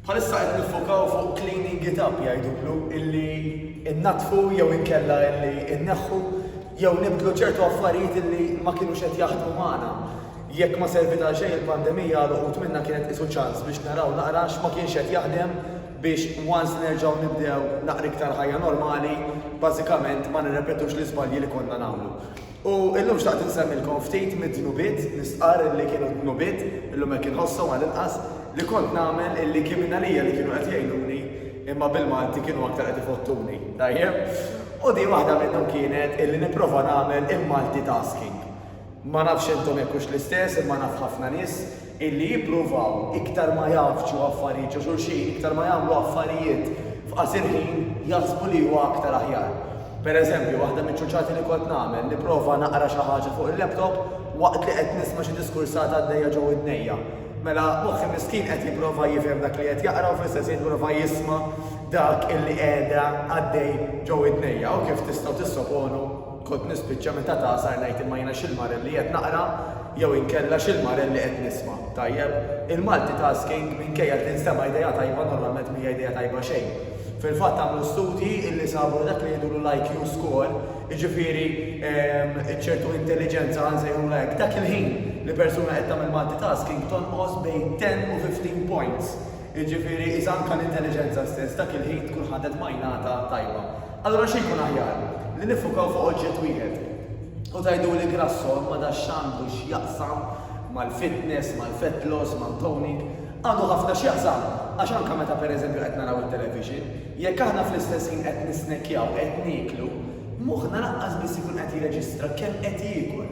Bħalissa qed nifokaw fuq cleaning it up jgħidulu illi innatfu jew inkella illi inneħħu jew nibdlu ċertu affarijiet illi ma kienux qed jaħdmu magħna. Jekk ma servita xejn il-pandemija l-uqut minnha kienet isu ċans biex naraw naqra x'ma kienx qed jaħdem biex once nerġgħu nibdew naqra iktar ħajja normali, bażikament ma nirrepetux l-iżbalji li konna nagħmlu. U illum xtaqt insemmilkom ftit mid-dnubiet, nisqar illi kienu dnubiet, illum hekk inħosshom għall-inqas li kont nagħmel illi kriminalija li kienu qed jgħinuni imma bil-Malti kienu aktar qed ifottuni. Tajjeb? U di waħda minnhom kienet illi nipprova nagħmel il-multitasking. Ma nafx intom jekkux l-istess, imma naf ħafna nies illi jippruvaw iktar ma jafġu affarijiet ġo xulxin, iktar ma jagħmlu affarijiet f'qasir ħin jaħsbu li huwa aktar aħjar. Pereżempju, waħda mill-ċuċċati li kont nagħmel nipprova naqra xi ħaġa fuq il-laptop waqt li qed nisma' xi diskursata għaddejja ġew id-dnejja. Mela moħħi miskin qed jipprova jifhem dak li qed jaqra u fl-istess jipprova jisma' dak illi qiegħda għaddej ġew id-dnejja. U kif tistgħu tissoponu kont nispiċċa meta tasar ngħid imma jiena x'ilmar li qed naqra jew inkella x'ilmar li qed nisma'. Tajjeb, il-multitasking minkejja li nstema' idea tajba normalment mhija idea tajba xejn. Fil-fatt għamlu studji illi sabu dak li jiduru l-IQ score, jiġifieri ċertu intelligenza għanżejħu hekk dak il-ħin li persuna qed tagħmel multitasking tonqos bejn 10 u 15 points. Jiġifieri iżda anke l-intelligenza stess dak il-ħin tkun ħadet majnata tajba. Allura xi jkun aħjar li nifukaw fuq oġġett wieħed u tajdu li grassom ma dax għandu x'jaqsam mal-fitness, mal-fat loss, mal-toning, għandu ħafna x'jaqsam. Għax anke meta pereżempju qed naraw it-television, jekk aħna fl-istess ħin qed nisnekkjaw qed nieklu, moħħna laqqas biss ikun qed jirreġistra kemm qed jiekol.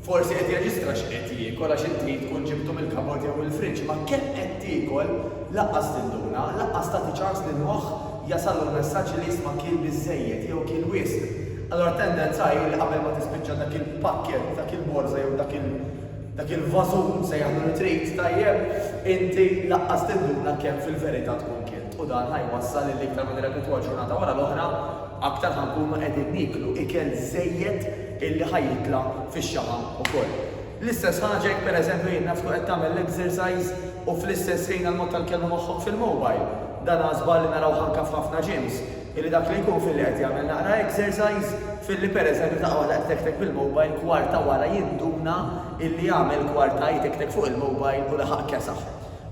Forsi qed jirreġistra x'qed jiekol għax inti tkun ġibtu mill-kabord jew mill-friġġ, ma kemm qed tiekol laqqas tinduna, laqqas tagħti ċans lil-moħħ jasallu l-messaġġ li jisma' kien biżżejjed jew kien wisq. Allura tendenza hi li qabel ma tispiċċa dak il-pakkett, dak il-borza jew dak il-vażun se jaħdu trid tajjeb inti laqqas tinduna kemm fil-verità tkun kien. U dan ħajwassal li iktar ma nirrepetwa ġurnata wara l-oħra aktar ħankunu qegħdin niklu ikel żejjed illi ħajjitla fix-xaħam ukoll. L-istess ħaġa jekk pereżempju jien naftu qed tagħmel l-exercise u fl-istess ħin għal-mod tal-kelma moħħok fil-mobile. Dan għażbal li naraw ħanka f'ħafna gyms illi dak li jkun fil-li qed jagħmel naqra exercise fil-li pereżempju taqgħu qed tektek bil-mobile kwarta wara jinduna illi jagħmel kwarta jitektek fuq il-mobile u laħaq kesaħ.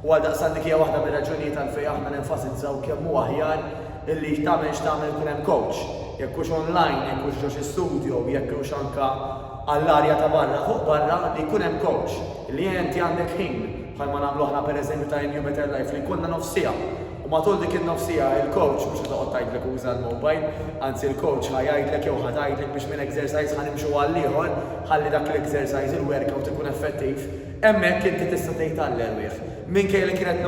U għal daqsan dik hija waħda mir-raġunijiet għalfejn aħna nenfasizzaw kemm huwa aħjar illi x'tagħmel kun hemm coach. Jekk hux online, jekk hux ġo xi studio, jekk hux anke għall-arja ta' barra fuq barra li jkun hemm coach. Li inti għandek ħin bħalma nagħmlu aħna pereżempju ta' New Better Life li jkunna nofsija. U matul dik in-nofsija il-coach mhux qed toqgħod tgħidlek uża l-mobile, anzi il-coach ħajgħidlek jew ħadgħidlek biex minn exercise ħanimxu għal ieħor ħalli dak l-exercise il-workout ikun effettiv. Hemmhekk inti tista' tgħidal wieħ. Minkejja li kienet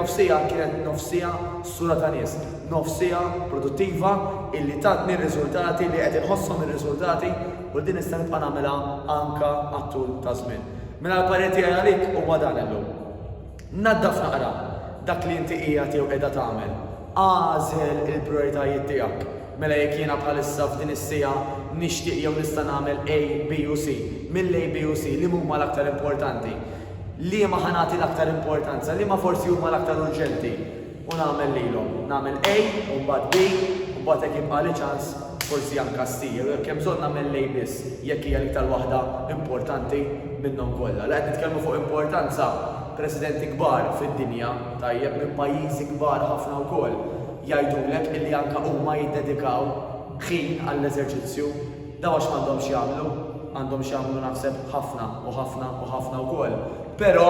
nofsija sura ta' nies, nofsija produttiva illi tatni r-riżultati li qed inħosshom ir-riżultati u din nista' nibqa' nagħmilha anke għat-tul ta' żmien. Mela l-pareti għalik huwa dan illum. Naddaf naqra dak li inti qiegħed jew qiegħda tagħmel. Għażel il-prijoritajiet tiegħek. Mela jekk jiena bħalissa f'din is-sija nixtieq jew nista' nagħmel A, B u C. Mill-A, B u C li huma l-aktar importanti. Li ma ħanati l-aktar importanza, li ma forsi huma l-aktar urġenti. U nagħmel lilhom. Nagħmel A, u mbagħad B, u mbagħad hekk jibqa' li ċans forsi anke C. Jekk hemm bżonn nagħmel A biss, jekk hija l-iktar waħda importanti minnhom kollha. La qed nitkellmu fuq importanza presidenti kbar fid-dinja, tajjeb minn pajjiżi kbar ħafna wkoll jgħidulek illi anke huma jiddedikaw ħin għall-eżerċizzju. Daw għax m'għandhomx jagħmlu, għandhom x'jagħmlu naħseb ħafna u ħafna u ħafna wkoll. Però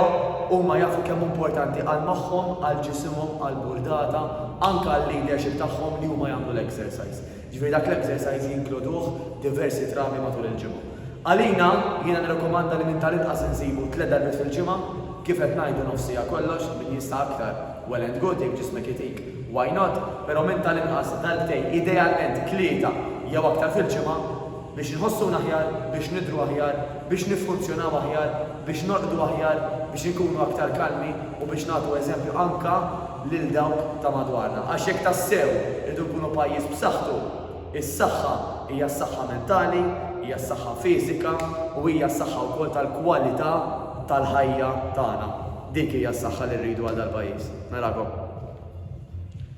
huma jafu kemm importanti għal magħhom, għal ġisimhom, għal burdata, anke għal leadership tagħhom li huma jagħmlu l-exercise. Ġifieri dak l-exercise jinkluduh diversi trabi matul il-ġimgħa. Għalina jiena nirrakkomanda li minn tal-inqas insibu 3 darbiet fil-ġimgħa kif qed ngħidu nofsija kollox min jista' aktar well and good jekk ġismek itik. Why not? Però minn tal-inqas darbtejn idealment 3 jew aktar fil-ġimgħa biex nħossu aħjar, biex nidru aħjar, biex nifunzjonaw aħjar, biex noqdu aħjar, biex nkunu aktar kalmi u biex nagħtu eżempju anke lil dawk ta' madwarna. Għax jekk tassew irridu nkunu pajjiż b'saħħtu, is-saħħa hija s-saħħa mentali, hija s-saħħa fiżika u hija s-saħħa wkoll tal-kwalità tal-ħajja tagħna. Dik hija s-saħħa li rridu għal dal-pajjiż. Narakom.